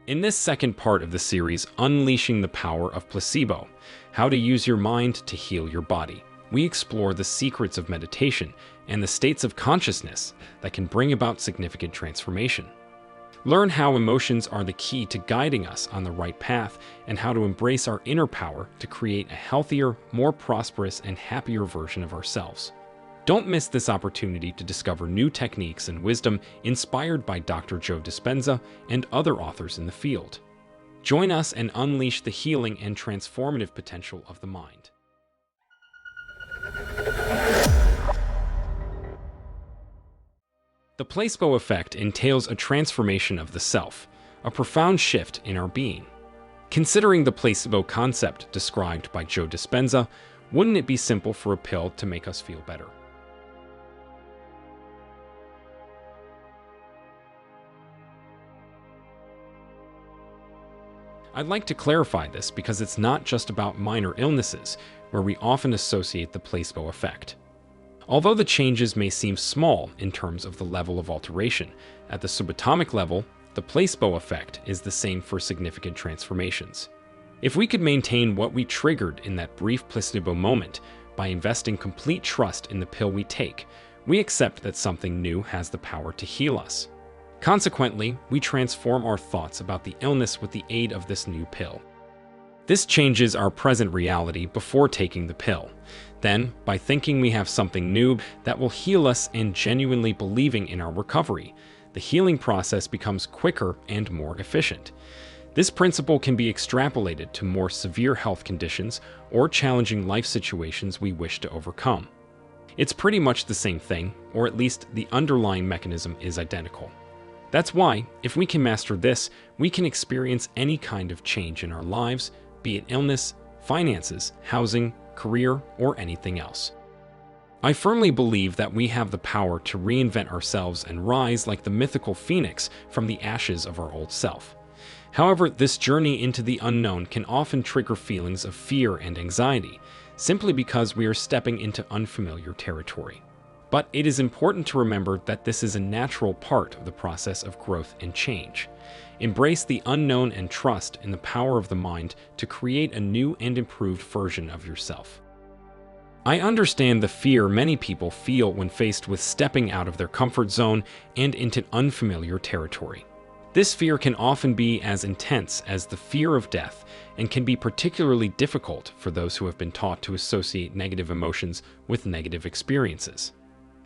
In this second part of the series, Unleashing the Power of Placebo, How to Use Your Mind to Heal Your Body, we explore the secrets of meditation and the states of consciousness that can bring about significant transformation. Learn how emotions are the key to guiding us on the right path and how to embrace our inner power to create a healthier, more prosperous, and happier version of ourselves. Don't miss this opportunity to discover new techniques and wisdom inspired by Dr. Joe Dispenza and other authors in the field. Join us and unleash the healing and transformative potential of the mind. The placebo effect entails a transformation of the self, a profound shift in our being. Considering the placebo concept described by Joe Dispenza, wouldn't it be simple for a pill to make us feel better? I'd like to clarify this because it's not just about minor illnesses, where we often associate the placebo effect. Although the changes may seem small in terms of the level of alteration, at the subatomic level, the placebo effect is the same for significant transformations. If we could maintain what we triggered in that brief placebo moment by investing complete trust in the pill we take, we accept that something new has the power to heal us. Consequently, we transform our thoughts about the illness with the aid of this new pill. This changes our present reality before taking the pill. Then, by thinking we have something new that will heal us and genuinely believing in our recovery, the healing process becomes quicker and more efficient. This principle can be extrapolated to more severe health conditions or challenging life situations we wish to overcome. It's pretty much the same thing, or at least the underlying mechanism is identical. That's why, if we can master this, we can experience any kind of change in our lives, be it illness, finances, housing, career, or anything else. I firmly believe that we have the power to reinvent ourselves and rise like the mythical phoenix from the ashes of our old self. However, this journey into the unknown can often trigger feelings of fear and anxiety, simply because we are stepping into unfamiliar territory. But it is important to remember that this is a natural part of the process of growth and change. Embrace the unknown and trust in the power of the mind to create a new and improved version of yourself. I understand the fear many people feel when faced with stepping out of their comfort zone and into unfamiliar territory. This fear can often be as intense as the fear of death and can be particularly difficult for those who have been taught to associate negative emotions with negative experiences.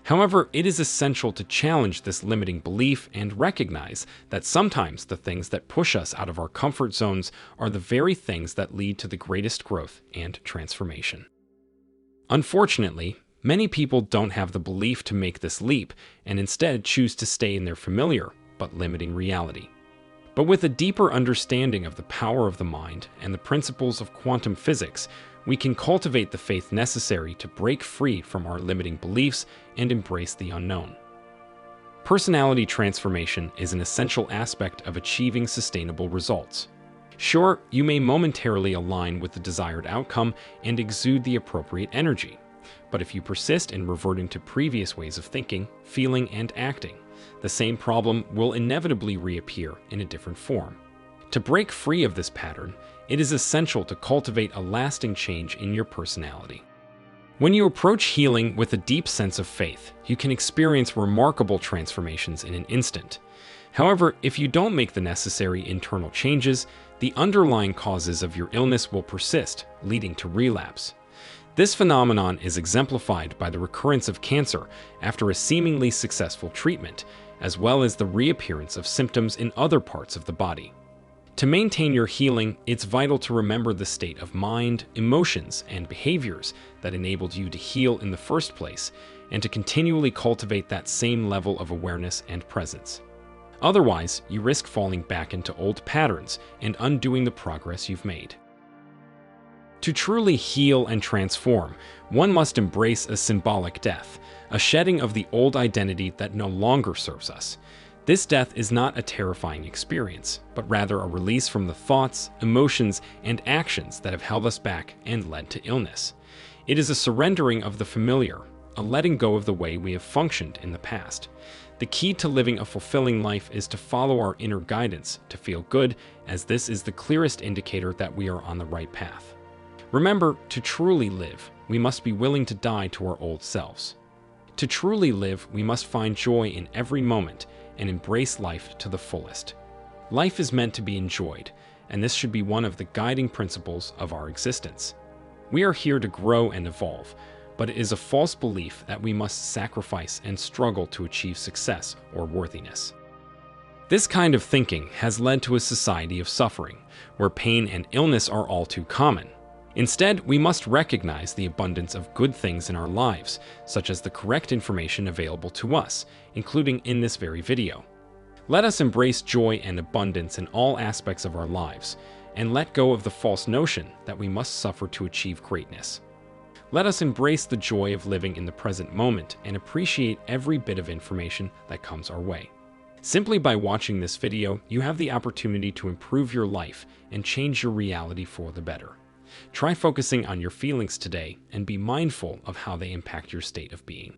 However, it is essential to challenge this limiting belief and recognize that sometimes the things that push us out of our comfort zones are the very things that lead to the greatest growth and transformation. Unfortunately, many people don't have the belief to make this leap and instead choose to stay in their familiar but limiting reality. But with a deeper understanding of the power of the mind and the principles of quantum physics, we can cultivate the faith necessary to break free from our limiting beliefs and embrace the unknown. Personality transformation is an essential aspect of achieving sustainable results. Sure, you may momentarily align with the desired outcome and exude the appropriate energy, but if you persist in reverting to previous ways of thinking, feeling, and acting, the same problem will inevitably reappear in a different form. To break free of this pattern, it is essential to cultivate a lasting change in your personality. When you approach healing with a deep sense of faith, you can experience remarkable transformations in an instant. However, if you don't make the necessary internal changes, the underlying causes of your illness will persist, leading to relapse. This phenomenon is exemplified by the recurrence of cancer after a seemingly successful treatment, as well as the reappearance of symptoms in other parts of the body. To maintain your healing, it's vital to remember the state of mind, emotions, and behaviors that enabled you to heal in the first place, and to continually cultivate that same level of awareness and presence. Otherwise, you risk falling back into old patterns and undoing the progress you've made. To truly heal and transform, one must embrace a symbolic death, a shedding of the old identity that no longer serves us. This death is not a terrifying experience, but rather a release from the thoughts, emotions, and actions that have held us back and led to illness. It is a surrendering of the familiar, a letting go of the way we have functioned in the past. The key to living a fulfilling life is to follow our inner guidance, to feel good, as this is the clearest indicator that we are on the right path. Remember, to truly live, we must be willing to die to our old selves. To truly live, we must find joy in every moment and embrace life to the fullest. Life is meant to be enjoyed, and this should be one of the guiding principles of our existence. We are here to grow and evolve, but it is a false belief that we must sacrifice and struggle to achieve success or worthiness. This kind of thinking has led to a society of suffering, where pain and illness are all too common. Instead, we must recognize the abundance of good things in our lives, such as the correct information available to us, including in this very video. Let us embrace joy and abundance in all aspects of our lives, and let go of the false notion that we must suffer to achieve greatness. Let us embrace the joy of living in the present moment and appreciate every bit of information that comes our way. Simply by watching this video, you have the opportunity to improve your life and change your reality for the better. Try focusing on your feelings today and be mindful of how they impact your state of being.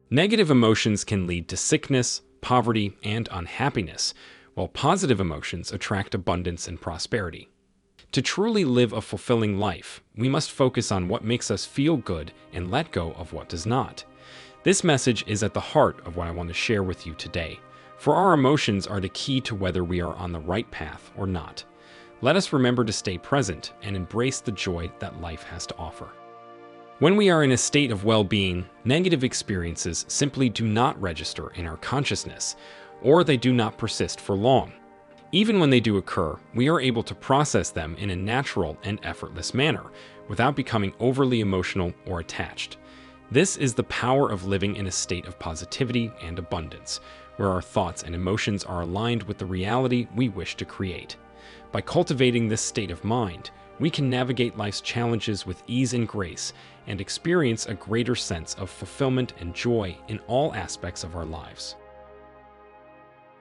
Negative emotions can lead to sickness, poverty, and unhappiness, while positive emotions attract abundance and prosperity. To truly live a fulfilling life, we must focus on what makes us feel good and let go of what does not. This message is at the heart of what I want to share with you today, for our emotions are the key to whether we are on the right path or not. Let us remember to stay present and embrace the joy that life has to offer. When we are in a state of well-being, negative experiences simply do not register in our consciousness, or they do not persist for long. Even when they do occur, we are able to process them in a natural and effortless manner, without becoming overly emotional or attached. This is the power of living in a state of positivity and abundance, where our thoughts and emotions are aligned with the reality we wish to create. By cultivating this state of mind, we can navigate life's challenges with ease and grace and experience a greater sense of fulfillment and joy in all aspects of our lives.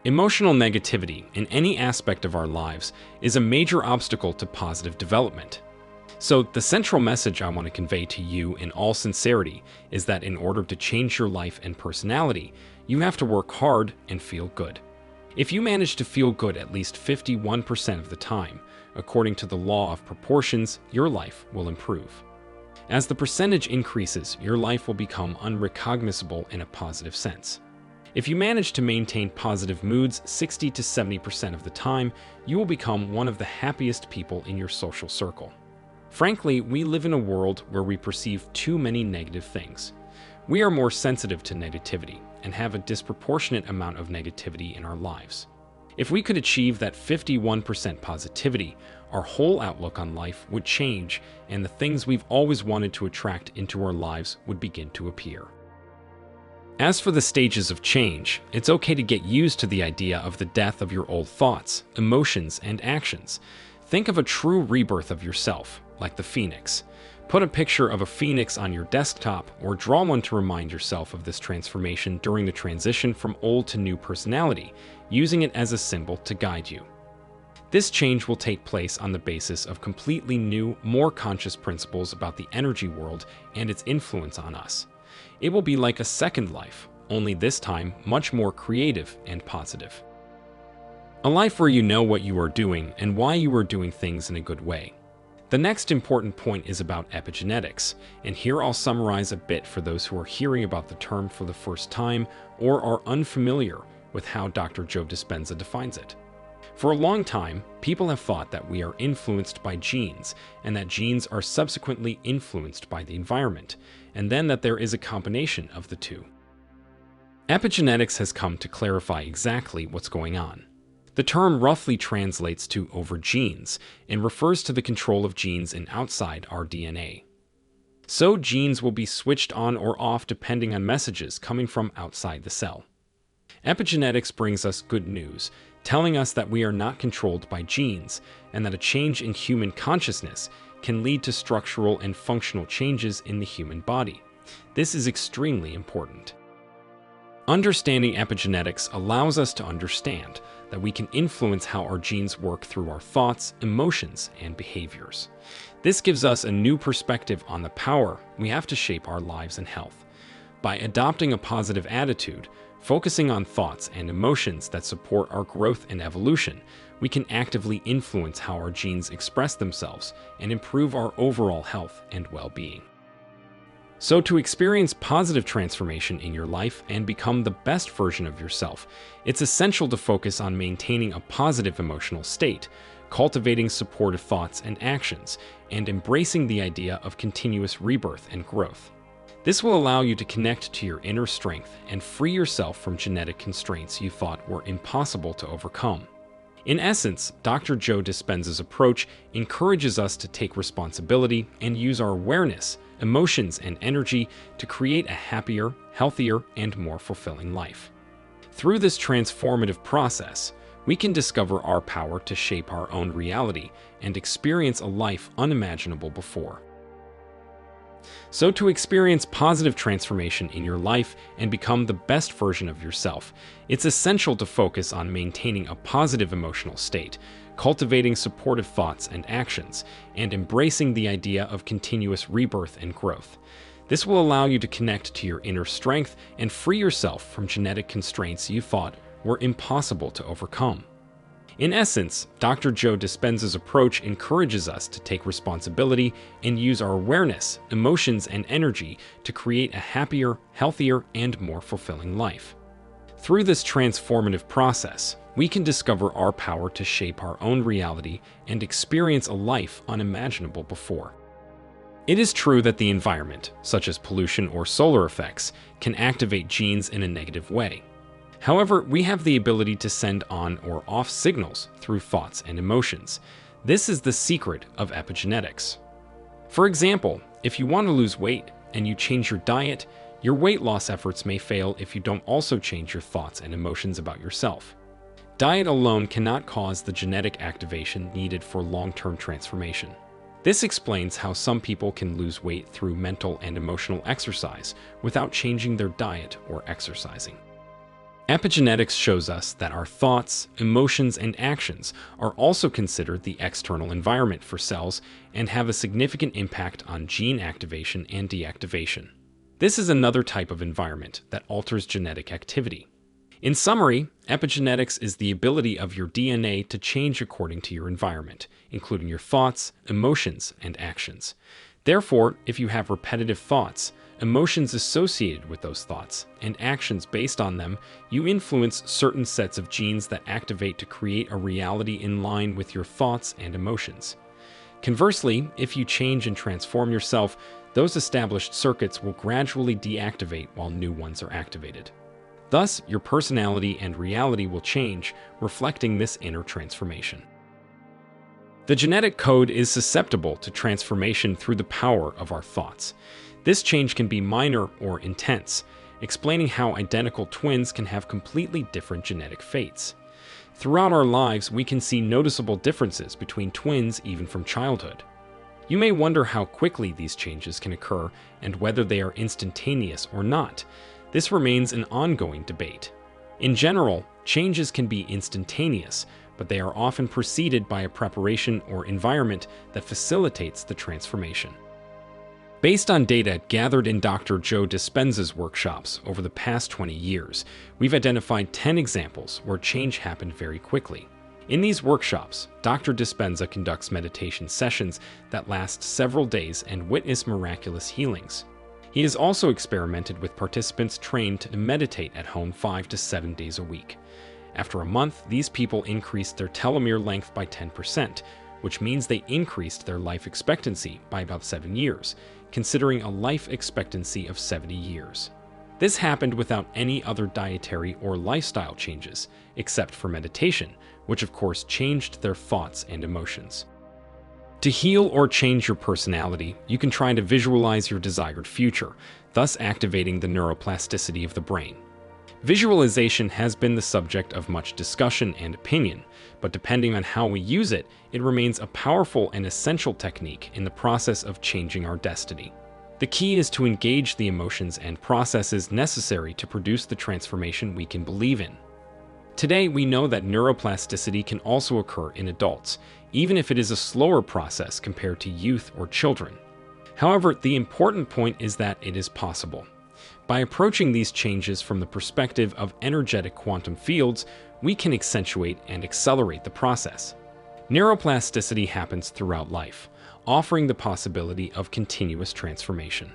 Emotional negativity in any aspect of our lives is a major obstacle to positive development. So, the central message I want to convey to you in all sincerity is that in order to change your life and personality, you have to work hard and feel good. If you manage to feel good at least 51% of the time, according to the law of proportions, your life will improve. As the percentage increases, your life will become unrecognizable in a positive sense. If you manage to maintain positive moods 60 to 70% of the time, you will become one of the happiest people in your social circle. Frankly, we live in a world where we perceive too many negative things. We are more sensitive to negativity and have a disproportionate amount of negativity in our lives. If we could achieve that 51% positivity, our whole outlook on life would change, and the things we've always wanted to attract into our lives would begin to appear. As for the stages of change, it's okay to get used to the idea of the death of your old thoughts, emotions, and actions. Think of a true rebirth of yourself, like the phoenix. Put a picture of a phoenix on your desktop or draw one to remind yourself of this transformation during the transition from old to new personality, using it as a symbol to guide you. This change will take place on the basis of completely new, more conscious principles about the energy world and its influence on us. It will be like a second life, only this time much more creative and positive. A life where you know what you are doing and why you are doing things in a good way. The next important point is about epigenetics, and here I'll summarize a bit for those who are hearing about the term for the first time or are unfamiliar with how Dr. Joe Dispenza defines it. For a long time, people have thought that we are influenced by genes, and that genes are subsequently influenced by the environment, and then that there is a combination of the two. Epigenetics has come to clarify exactly what's going on. The term roughly translates to over genes and refers to the control of genes in outside our DNA. So genes will be switched on or off depending on messages coming from outside the cell. Epigenetics brings us good news, telling us that we are not controlled by genes and that a change in human consciousness can lead to structural and functional changes in the human body. This is extremely important. Understanding epigenetics allows us to understand that we can influence how our genes work through our thoughts, emotions, and behaviors. This gives us a new perspective on the power we have to shape our lives and health. By adopting a positive attitude, Focusing on thoughts and emotions that support our growth and evolution, we can actively influence how our genes express themselves and improve our overall health and well-being. So to experience positive transformation in your life and become the best version of yourself, it's essential to focus on maintaining a positive emotional state, cultivating supportive thoughts and actions, and embracing the idea of continuous rebirth and growth. This will allow you to connect to your inner strength and free yourself from genetic constraints you thought were impossible to overcome. In essence, Dr. Joe Dispenza's approach encourages us to take responsibility and use our awareness, emotions, and energy to create a happier, healthier, and more fulfilling life. Through this transformative process, we can discover our power to shape our own reality and experience a life unimaginable before. So to experience positive transformation in your life and become the best version of yourself, it's essential to focus on maintaining a positive emotional state, cultivating supportive thoughts and actions, and embracing the idea of continuous rebirth and growth. This will allow you to connect to your inner strength and free yourself from genetic constraints you thought were impossible to overcome. In essence, Dr. Joe Dispenza's approach encourages us to take responsibility and use our awareness, emotions, and energy to create a happier, healthier, and more fulfilling life. Through this transformative process, we can discover our power to shape our own reality and experience a life unimaginable before. It is true that the environment, such as pollution or solar effects, can activate genes in a negative way. However, we have the ability to send on or off signals through thoughts and emotions. This is the secret of epigenetics. For example, if you want to lose weight and you change your diet, your weight loss efforts may fail if you don't also change your thoughts and emotions about yourself. Diet alone cannot cause the genetic activation needed for long-term transformation. This explains how some people can lose weight through mental and emotional exercise without changing their diet or exercising. Epigenetics shows us that our thoughts, emotions, and actions are also considered the external environment for cells and have a significant impact on gene activation and deactivation. This is another type of environment that alters genetic activity. In summary, epigenetics is the ability of your DNA to change according to your environment, including your thoughts, emotions, and actions. Therefore, if you have repetitive thoughts, emotions associated with those thoughts, and actions based on them, you influence certain sets of genes that activate to create a reality in line with your thoughts and emotions. Conversely, if you change and transform yourself, those established circuits will gradually deactivate while new ones are activated. Thus, your personality and reality will change, reflecting this inner transformation. The genetic code is susceptible to transformation through the power of our thoughts. This change can be minor or intense, explaining how identical twins can have completely different genetic fates. Throughout our lives, we can see noticeable differences between twins even from childhood. You may wonder how quickly these changes can occur and whether they are instantaneous or not. This remains an ongoing debate. In general, changes can be instantaneous, but they are often preceded by a preparation or environment that facilitates the transformation. Based on data gathered in Dr. Joe Dispenza's workshops over the past 20 years, we've identified 10 examples where change happened very quickly. In these workshops, Dr. Dispenza conducts meditation sessions that last several days and witness miraculous healings. He has also experimented with participants trained to meditate at home 5 to 7 days a week. After a month, these people increased their telomere length by 10%, which means they increased their life expectancy by about 7 years, considering a life expectancy of 70 years. This happened without any other dietary or lifestyle changes, except for meditation, which of course changed their thoughts and emotions. To heal or change your personality, you can try to visualize your desired future, thus activating the neuroplasticity of the brain. Visualization has been the subject of much discussion and opinion, but depending on how we use it, it remains a powerful and essential technique in the process of changing our destiny. The key is to engage the emotions and processes necessary to produce the transformation we can believe in. Today, we know that neuroplasticity can also occur in adults, even if it is a slower process compared to youth or children. However, the important point is that it is possible. By approaching these changes from the perspective of energetic quantum fields, we can accentuate and accelerate the process. Neuroplasticity happens throughout life, offering the possibility of continuous transformation.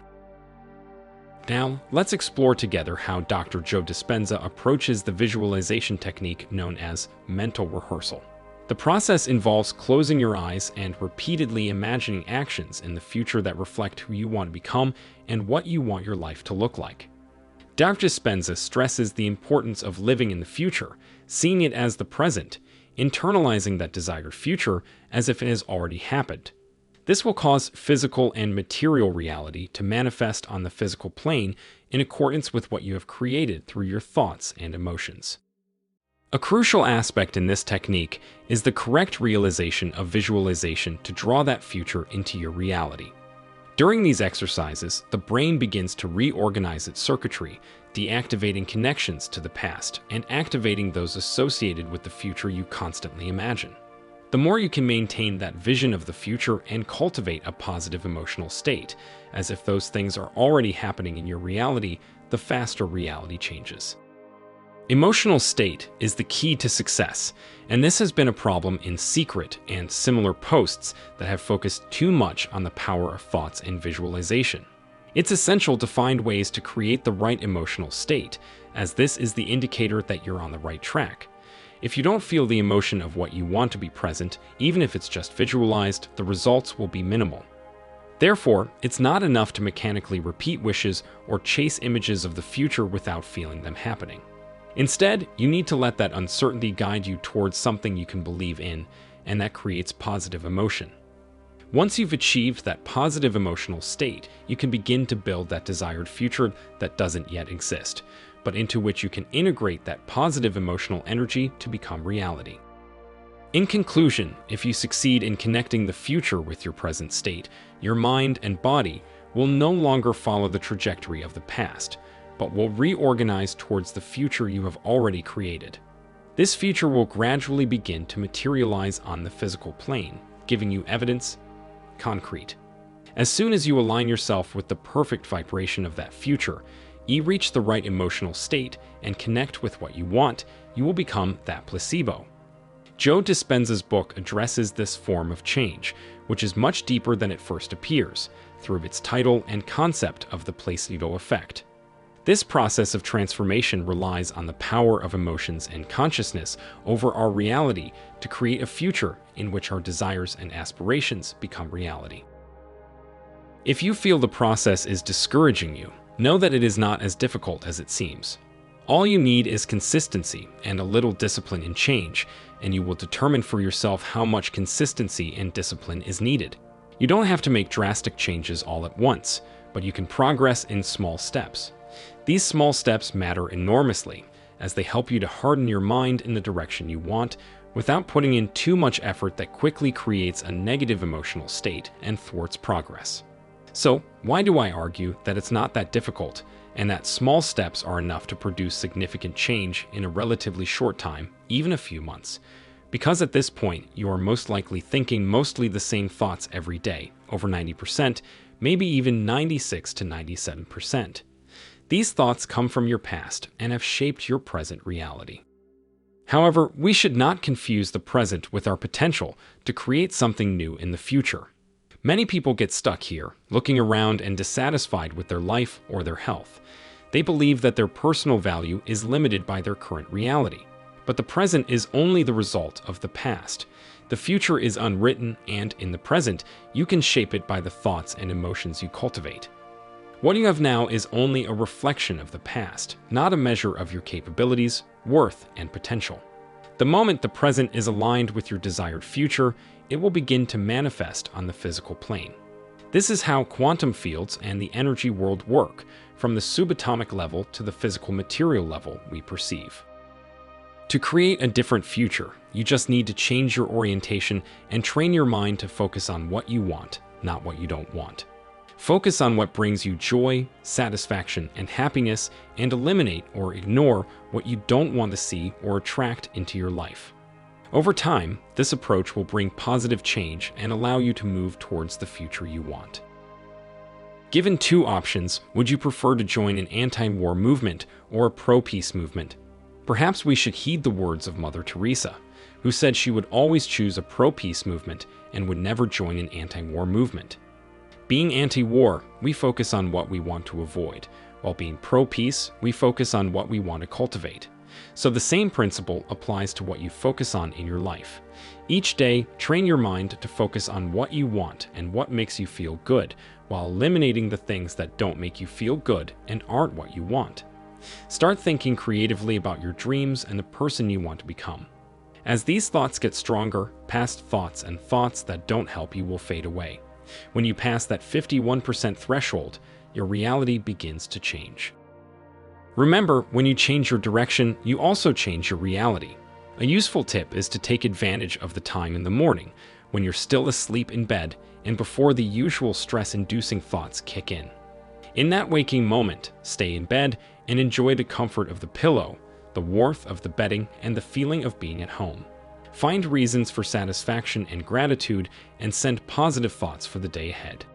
Now, let's explore together how Dr. Joe Dispenza approaches the visualization technique known as mental rehearsal. The process involves closing your eyes and repeatedly imagining actions in the future that reflect who you want to become and what you want your life to look like. Dr. Dispenza stresses the importance of living in the future, seeing it as the present, internalizing that desired future as if it has already happened. This will cause physical and material reality to manifest on the physical plane in accordance with what you have created through your thoughts and emotions. A crucial aspect in this technique is the correct realization of visualization to draw that future into your reality. During these exercises, the brain begins to reorganize its circuitry, deactivating connections to the past and activating those associated with the future you constantly imagine. The more you can maintain that vision of the future and cultivate a positive emotional state, as if those things are already happening in your reality, the faster reality changes. Emotional state is the key to success, and this has been a problem in secret and similar posts that have focused too much on the power of thoughts and visualization. It's essential to find ways to create the right emotional state, as this is the indicator that you're on the right track. If you don't feel the emotion of what you want to be present, even if it's just visualized, the results will be minimal. Therefore, it's not enough to mechanically repeat wishes or chase images of the future without feeling them happening. Instead, you need to let that uncertainty guide you towards something you can believe in, and that creates positive emotion. Once you've achieved that positive emotional state, you can begin to build that desired future that doesn't yet exist, but into which you can integrate that positive emotional energy to become reality. In conclusion, if you succeed in connecting the future with your present state, your mind and body will no longer follow the trajectory of the past, but will reorganize towards the future you have already created. This future will gradually begin to materialize on the physical plane, giving you evidence, concrete. As soon as you align yourself with the perfect vibration of that future, you reach the right emotional state and connect with what you want, you will become that placebo. Joe Dispenza's book addresses this form of change, which is much deeper than it first appears, through its title and concept of the placebo effect. This process of transformation relies on the power of emotions and consciousness over our reality to create a future in which our desires and aspirations become reality. If you feel the process is discouraging you, know that it is not as difficult as it seems. All you need is consistency and a little discipline in change, and you will determine for yourself how much consistency and discipline is needed. You don't have to make drastic changes all at once, but you can progress in small steps. These small steps matter enormously, as they help you to harden your mind in the direction you want without putting in too much effort that quickly creates a negative emotional state and thwarts progress. So, why do I argue that it's not that difficult and that small steps are enough to produce significant change in a relatively short time, even a few months? Because at this point, you are most likely thinking mostly the same thoughts every day, over 90%, maybe even 96 to 97%. These thoughts come from your past and have shaped your present reality. However, we should not confuse the present with our potential to create something new in the future. Many people get stuck here, looking around and dissatisfied with their life or their health. They believe that their personal value is limited by their current reality. But the present is only the result of the past. The future is unwritten, and in the present, you can shape it by the thoughts and emotions you cultivate. What you have now is only a reflection of the past, not a measure of your capabilities, worth, and potential. The moment the present is aligned with your desired future, it will begin to manifest on the physical plane. This is how quantum fields and the energy world work, from the subatomic level to the physical material level we perceive. To create a different future, you just need to change your orientation and train your mind to focus on what you want, not what you don't want. Focus on what brings you joy, satisfaction, and happiness, and eliminate or ignore what you don't want to see or attract into your life. Over time, this approach will bring positive change and allow you to move towards the future you want. Given two options, would you prefer to join an anti-war movement or a pro-peace movement? Perhaps we should heed the words of Mother Teresa, who said she would always choose a pro-peace movement and would never join an anti-war movement. Being anti-war, we focus on what we want to avoid, while being pro-peace, we focus on what we want to cultivate. So the same principle applies to what you focus on in your life. Each day, train your mind to focus on what you want and what makes you feel good, while eliminating the things that don't make you feel good and aren't what you want. Start thinking creatively about your dreams and the person you want to become. As these thoughts get stronger, past thoughts and thoughts that don't help you will fade away. When you pass that 51% threshold, your reality begins to change. Remember, when you change your direction, you also change your reality. A useful tip is to take advantage of the time in the morning, when you're still asleep in bed and before the usual stress-inducing thoughts kick in. In that waking moment, stay in bed and enjoy the comfort of the pillow, the warmth of the bedding, and the feeling of being at home. Find reasons for satisfaction and gratitude and send positive thoughts for the day ahead.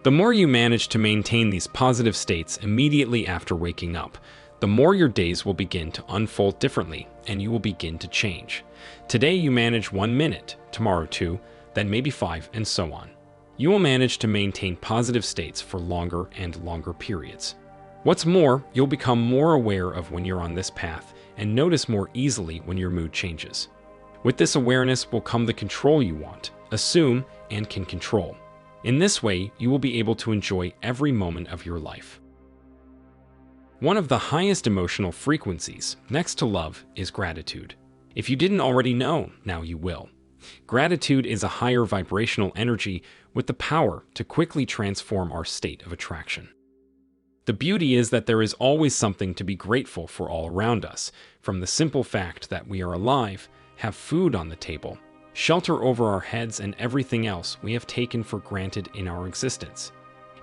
The more you manage to maintain these positive states immediately after waking up, the more your days will begin to unfold differently and you will begin to change. Today you manage 1 minute, tomorrow 2, then maybe 5, and so on. You will manage to maintain positive states for longer and longer periods. What's more, you'll become more aware of when you're on this path and notice more easily when your mood changes. With this awareness will come the control you want, assume, and can control. In this way, you will be able to enjoy every moment of your life. One of the highest emotional frequencies, next to love, is gratitude. If you didn't already know, now you will. Gratitude is a higher vibrational energy with the power to quickly transform our state of attraction. The beauty is that there is always something to be grateful for all around us, from the simple fact that we are alive, have food on the table, shelter over our heads, and everything else we have taken for granted in our existence.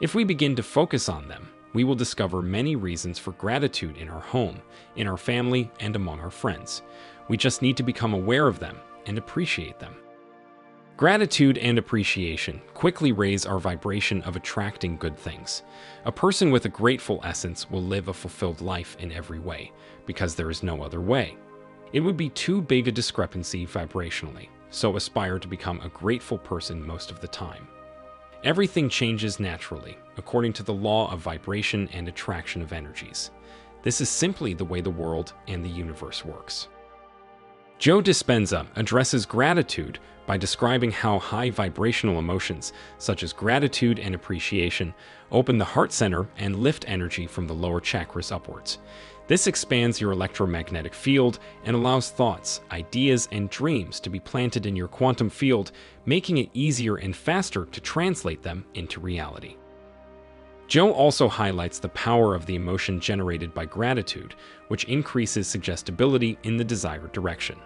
If we begin to focus on them, we will discover many reasons for gratitude in our home, in our family, and among our friends. We just need to become aware of them and appreciate them. Gratitude and appreciation quickly raise our vibration of attracting good things. A person with a grateful essence will live a fulfilled life in every way, because there is no other way. It would be too big a discrepancy vibrationally, so aspire to become a grateful person most of the time. Everything changes naturally, according to the law of vibration and attraction of energies. This is simply the way the world and the universe works. Joe Dispenza addresses gratitude by describing how high vibrational emotions, such as gratitude and appreciation, open the heart center and lift energy from the lower chakras upwards. This expands your electromagnetic field and allows thoughts, ideas, and dreams to be planted in your quantum field, making it easier and faster to translate them into reality. Joe also highlights the power of the emotion generated by gratitude, which increases suggestibility in the desired direction.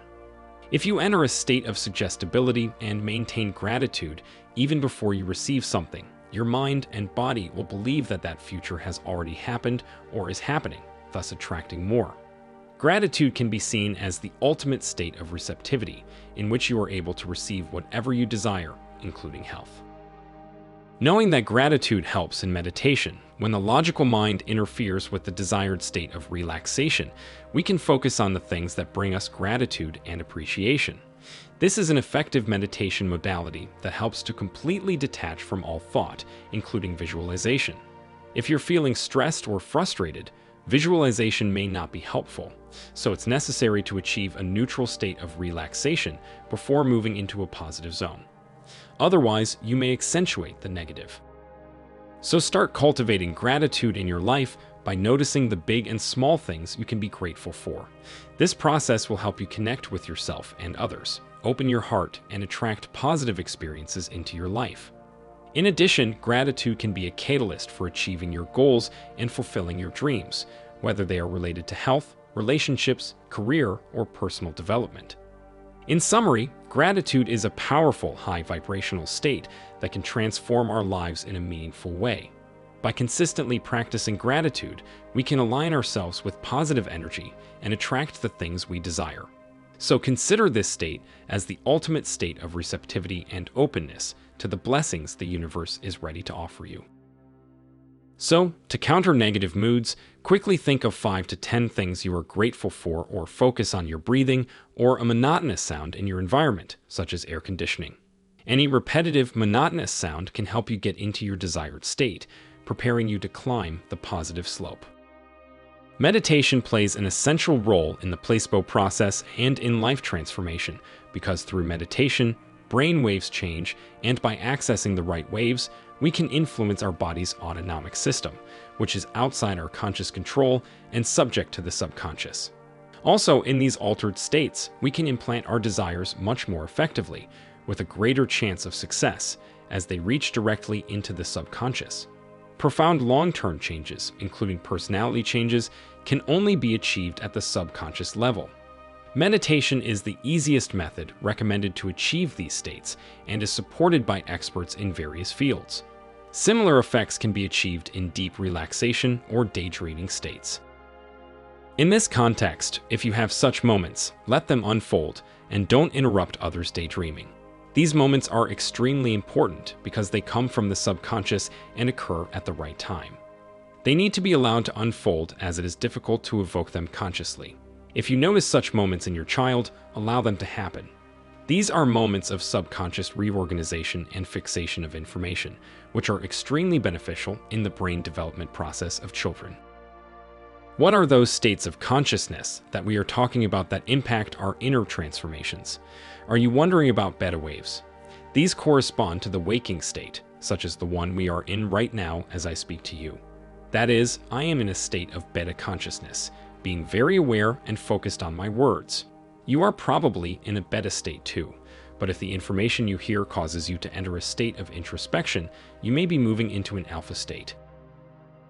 If you enter a state of suggestibility and maintain gratitude even before you receive something, your mind and body will believe that that future has already happened or is happening, thus attracting more. Gratitude can be seen as the ultimate state of receptivity, in which you are able to receive whatever you desire, including health. Knowing that gratitude helps in meditation, when the logical mind interferes with the desired state of relaxation, we can focus on the things that bring us gratitude and appreciation. This is an effective meditation modality that helps to completely detach from all thought, including visualization. If you're feeling stressed or frustrated, visualization may not be helpful, so it's necessary to achieve a neutral state of relaxation before moving into a positive zone. Otherwise, you may accentuate the negative. So start cultivating gratitude in your life by noticing the big and small things you can be grateful for. This process will help you connect with yourself and others, open your heart, and attract positive experiences into your life. In addition, gratitude can be a catalyst for achieving your goals and fulfilling your dreams, whether they are related to health, relationships, career, or personal development. In summary, gratitude is a powerful high vibrational state that can transform our lives in a meaningful way. By consistently practicing gratitude, we can align ourselves with positive energy and attract the things we desire. So consider this state as the ultimate state of receptivity and openness to the blessings the universe is ready to offer you. So, to counter negative moods, quickly think of 5 to 10 things you are grateful for, or focus on your breathing or a monotonous sound in your environment, such as air conditioning. Any repetitive, monotonous sound can help you get into your desired state, preparing you to climb the positive slope. Meditation plays an essential role in the placebo process and in life transformation, because through meditation, brain waves change, and by accessing the right waves, we can influence our body's autonomic system, which is outside our conscious control and subject to the subconscious. Also, in these altered states, we can implant our desires much more effectively, with a greater chance of success, as they reach directly into the subconscious. Profound long-term changes, including personality changes, can only be achieved at the subconscious level. Meditation is the easiest method recommended to achieve these states and is supported by experts in various fields. Similar effects can be achieved in deep relaxation or daydreaming states. In this context, if you have such moments, let them unfold and don't interrupt others' daydreaming. These moments are extremely important because they come from the subconscious and occur at the right time. They need to be allowed to unfold, as it is difficult to evoke them consciously. If you notice such moments in your child, allow them to happen. These are moments of subconscious reorganization and fixation of information, which are extremely beneficial in the brain development process of children. What are those states of consciousness that we are talking about that impact our inner transformations? Are you wondering about beta waves? These correspond to the waking state, such as the one we are in right now as I speak to you. That is, I am in a state of beta consciousness, being very aware and focused on my words. You are probably in a beta state too, but if the information you hear causes you to enter a state of introspection, you may be moving into an alpha state.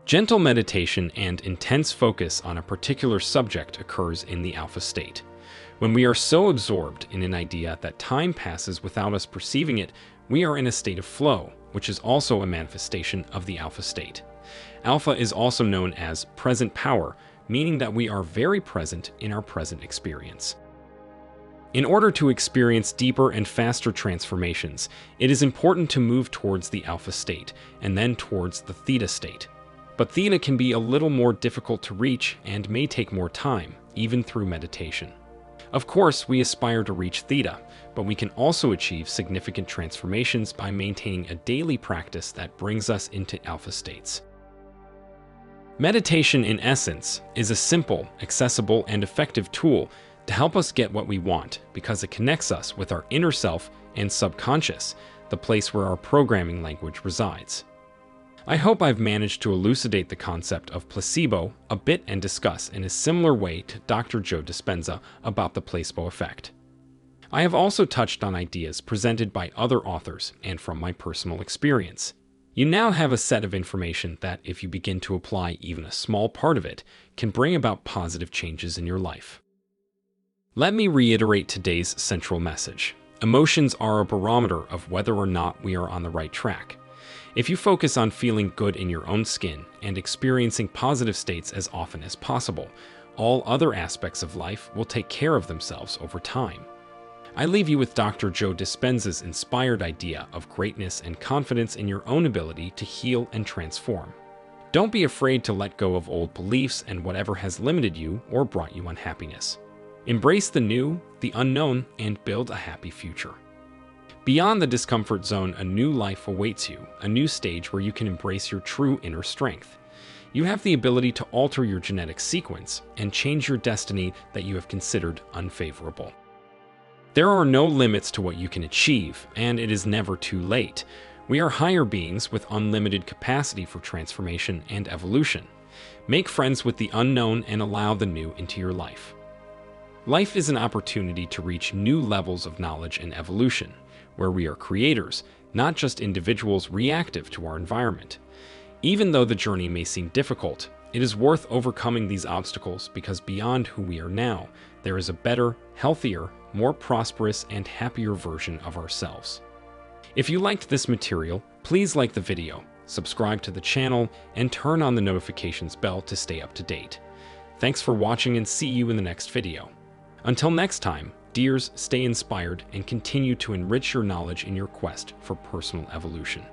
Gentle meditation and intense focus on a particular subject occurs in the alpha state. When we are so absorbed in an idea that time passes without us perceiving it, we are in a state of flow, which is also a manifestation of the alpha state. Alpha is also known as present power, meaning that we are very present in our present experience. In order to experience deeper and faster transformations, it is important to move towards the alpha state and then towards the theta state. But theta can be a little more difficult to reach and may take more time, even through meditation. Of course, we aspire to reach theta, but we can also achieve significant transformations by maintaining a daily practice that brings us into alpha states. Meditation, in essence, is a simple, accessible, and effective tool to help us get what we want, because it connects us with our inner self and subconscious, the place where our programming language resides. I hope I've managed to elucidate the concept of placebo a bit and discuss in a similar way to Dr. Joe Dispenza about the placebo effect. I have also touched on ideas presented by other authors and from my personal experience. You now have a set of information that, if you begin to apply even a small part of it, can bring about positive changes in your life. Let me reiterate today's central message. Emotions are a barometer of whether or not we are on the right track. If you focus on feeling good in your own skin and experiencing positive states as often as possible, all other aspects of life will take care of themselves over time. I leave you with Dr. Joe Dispenza's inspired idea of greatness and confidence in your own ability to heal and transform. Don't be afraid to let go of old beliefs and whatever has limited you or brought you unhappiness. Embrace the new, the unknown, and build a happy future. Beyond the discomfort zone, a new life awaits you, a new stage where you can embrace your true inner strength. You have the ability to alter your genetic sequence and change your destiny that you have considered unfavorable. There are no limits to what you can achieve, and it is never too late. We are higher beings with unlimited capacity for transformation and evolution. Make friends with the unknown and allow the new into your life. Life is an opportunity to reach new levels of knowledge and evolution, where we are creators, not just individuals reactive to our environment. Even though the journey may seem difficult, it is worth overcoming these obstacles, because beyond who we are now, there is a better, healthier, more prosperous, and happier version of ourselves. If you liked this material, please like the video, subscribe to the channel, and turn on the notifications bell to stay up to date. Thanks for watching, and see you in the next video. Until next time, dears, stay inspired and continue to enrich your knowledge in your quest for personal evolution.